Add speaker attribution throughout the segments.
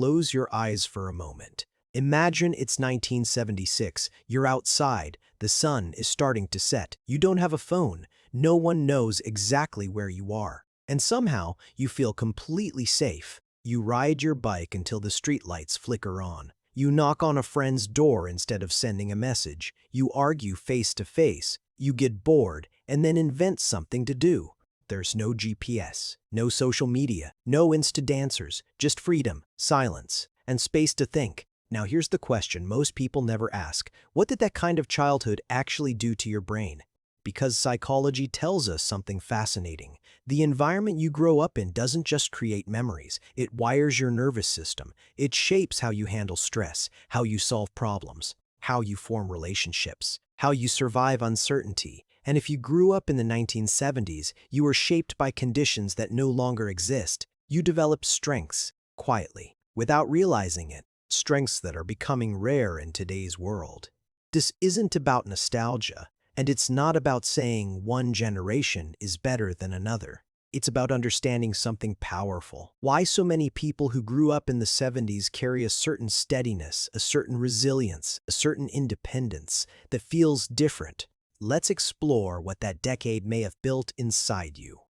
Speaker 1: close your eyes for a moment. Imagine it's 1976, you're outside, the sun is starting to set, you don't have a phone, no one knows exactly where you are. And somehow, you feel completely safe. You ride your bike until the streetlights flicker on. You knock on a friend's door instead of sending a message. You argue face to face. You get bored and then invent something to do. There's no GPS, no social media, no Insta dancers, just freedom, silence, and space to think. Now here's the question most people never ask. What did that kind of childhood actually do to your brain? Because psychology tells us something fascinating. The environment you grow up in doesn't just create memories, it wires your nervous system. It shapes how you handle stress, how you solve problems, how you form relationships, how you survive uncertainty. And if you grew up in the 1970s, you were shaped by conditions that no longer exist. You developed strengths, quietly, without realizing it, strengths that are becoming rare in today's world. This isn't about nostalgia. And it's not about saying one generation is better than another. It's about understanding something powerful. Why so many people who grew up in the 70s carry a certain steadiness, a certain resilience, a certain independence that feels different. Let's explore what that decade may have built inside you.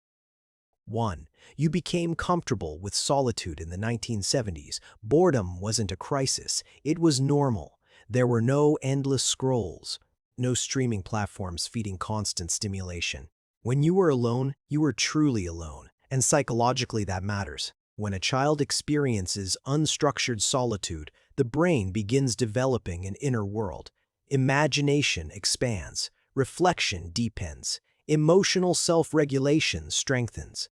Speaker 1: 1. You became comfortable with solitude in the 1970s. Boredom wasn't a crisis. It was normal. There were no endless scrolls. No streaming platforms feeding constant stimulation. When you were alone, you were truly alone. And psychologically that matters. When a child experiences unstructured solitude, the brain begins developing an inner world. Imagination expands. Reflection deepens. Emotional self-regulation strengthens.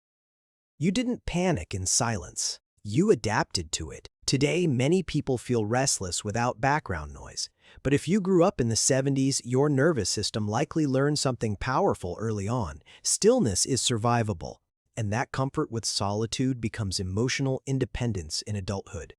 Speaker 1: You didn't panic in silence. You adapted to it. Today, many people feel restless without background noise. But if you grew up in the 70s, your nervous system likely learned something powerful early on. Stillness is survivable, and that comfort with solitude becomes emotional independence in adulthood.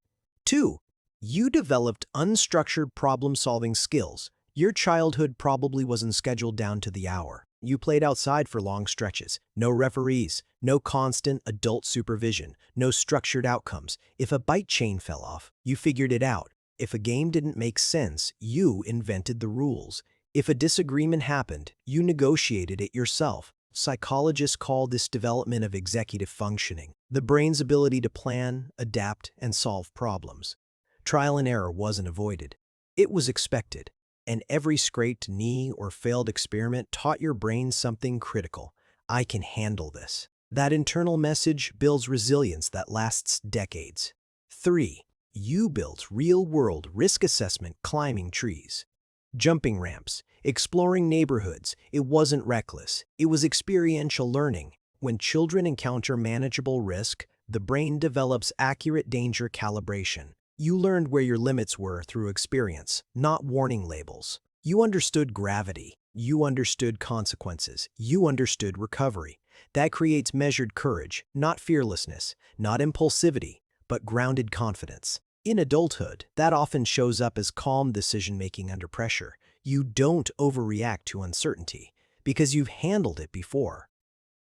Speaker 1: 2. You developed unstructured problem-solving skills. Your childhood probably wasn't scheduled down to the hour. You played outside for long stretches. No referees, no constant adult supervision, no structured outcomes. If a bike chain fell off, you figured it out. If a game didn't make sense, you invented the rules. If a disagreement happened, you negotiated it yourself. Psychologists call this development of executive functioning, the brain's ability to plan, adapt, and solve problems. Trial and error wasn't avoided. It was expected. And every scraped knee or failed experiment taught your brain something critical. I can handle this. That internal message builds resilience that lasts decades. 3. You built real-world risk assessment climbing trees. Jumping ramps, exploring neighborhoods. It wasn't reckless. It was experiential learning. When children encounter manageable risk, the brain develops accurate danger calibration. You learned where your limits were through experience, not warning labels. You understood gravity. You understood consequences. You understood recovery. That creates measured courage, not fearlessness, not impulsivity, but grounded confidence. In adulthood, that often shows up as calm decision-making under pressure. You don't overreact to uncertainty because you've handled it before.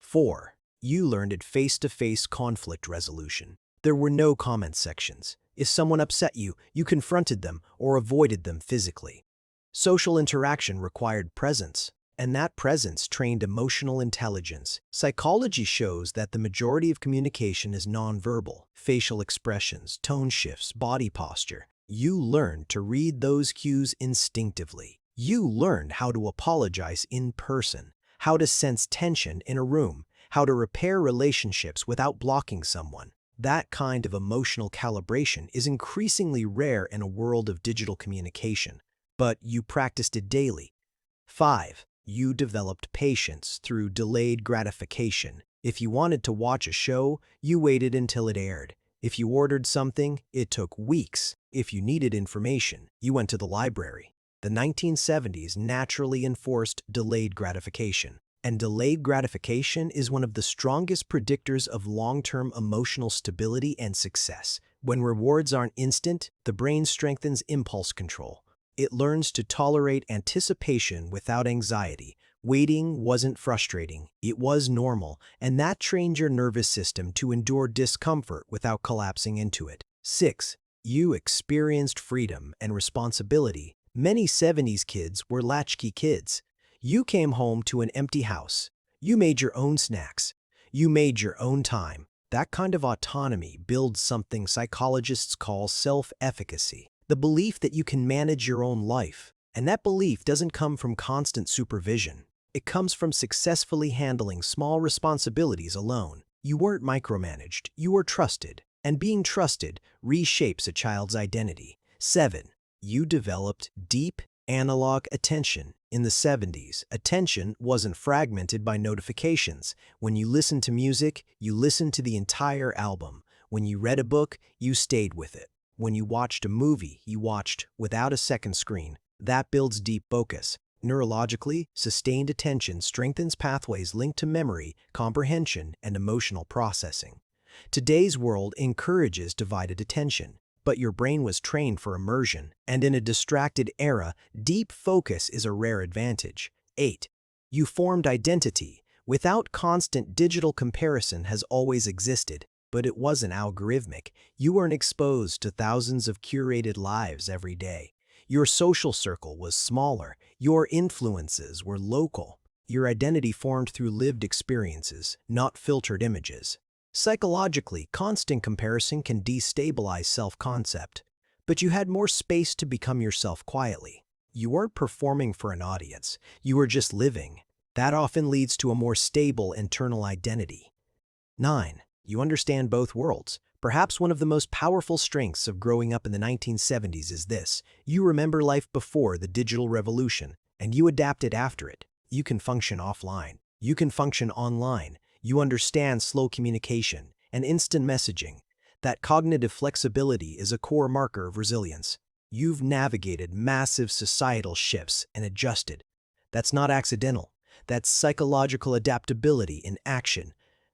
Speaker 1: 4. You learned at face-to-face conflict resolution. There were no comment sections. If someone upset you, you confronted them or avoided them physically. Social interaction required presence, and that presence trained emotional intelligence. Psychology shows that the majority of communication is nonverbal, facial expressions, tone shifts, body posture. You learned to read those cues instinctively. You learned how to apologize in person, how to sense tension in a room, how to repair relationships without blocking someone. That kind of emotional calibration is increasingly rare in a world of digital communication, but you practiced it daily. 5. You developed patience through delayed gratification. If you wanted to watch a show, you waited until it aired. If you ordered something, it took weeks. If you needed information, you went to the library. The 1970s naturally enforced delayed gratification. And delayed gratification is one of the strongest predictors of long-term emotional stability and success. When rewards aren't instant, the brain strengthens impulse control. It learns to tolerate anticipation without anxiety. Waiting wasn't frustrating, it was normal, and that trained your nervous system to endure discomfort without collapsing into it. 6. You experienced freedom and responsibility. Many 70s kids were latchkey kids. You came home to an empty house. You made your own snacks. You made your own time. That kind of autonomy builds something psychologists call self-efficacy, the belief that you can manage your own life. And that belief doesn't come from constant supervision. It comes from successfully handling small responsibilities alone. You weren't micromanaged, you were trusted. And being trusted reshapes a child's identity. 7. You developed deep, analog attention. In the 70s, attention wasn't fragmented by notifications. When you listened to music, you listened to the entire album. When you read a book, you stayed with it. When you watched a movie, you watched without a second screen. That builds deep focus. Neurologically, sustained attention strengthens pathways linked to memory, comprehension, and emotional processing. Today's world encourages divided attention, but your brain was trained for immersion, and in a distracted era, deep focus is a rare advantage. 8. You formed identity. Without constant digital comparison has always existed, but it wasn't algorithmic. You weren't exposed to thousands of curated lives every day. Your social circle was smaller. Your influences were local. Your identity formed through lived experiences, not filtered images. Psychologically, constant comparison can destabilize self-concept, but you had more space to become yourself quietly. You weren't performing for an audience, you were just living. That often leads to a more stable internal identity. 9. You understand both worlds. Perhaps one of the most powerful strengths of growing up in the 1970s is this: you remember life before the digital revolution, and you adapted after it. You can function offline. You can function online. You understand slow communication and instant messaging. That cognitive flexibility is a core marker of resilience. You've navigated massive societal shifts and adjusted. That's not accidental. That's psychological adaptability in action.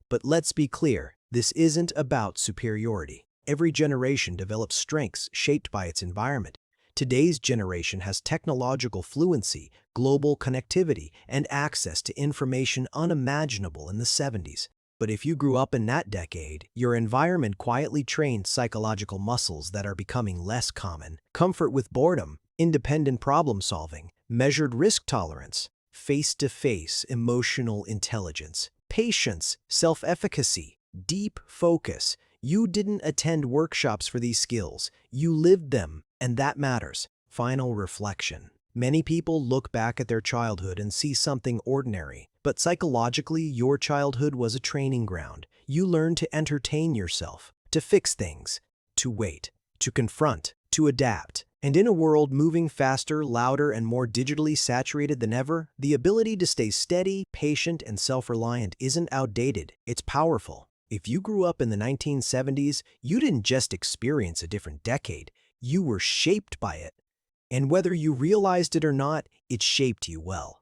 Speaker 1: But let's be clear, this isn't about superiority. Every generation develops strengths shaped by its environment. Today's generation has technological fluency, global connectivity, and access to information unimaginable in the 70s. But if you grew up in that decade, your environment quietly trained psychological muscles that are becoming less common. Comfort with boredom, independent problem solving, measured risk tolerance, face-to-face emotional intelligence, patience, self-efficacy, deep focus. You didn't attend workshops for these skills. You lived them, and that matters. Final reflection. Many people look back at their childhood and see something ordinary, but psychologically, your childhood was a training ground. You learned to entertain yourself, to fix things, to wait, to confront, to adapt. And in a world moving faster, louder, and more digitally saturated than ever, the ability to stay steady, patient, and self-reliant isn't outdated. It's powerful. If you grew up in the 1970s, you didn't just experience a different decade, you were shaped by it. And whether you realized it or not, it shaped you well.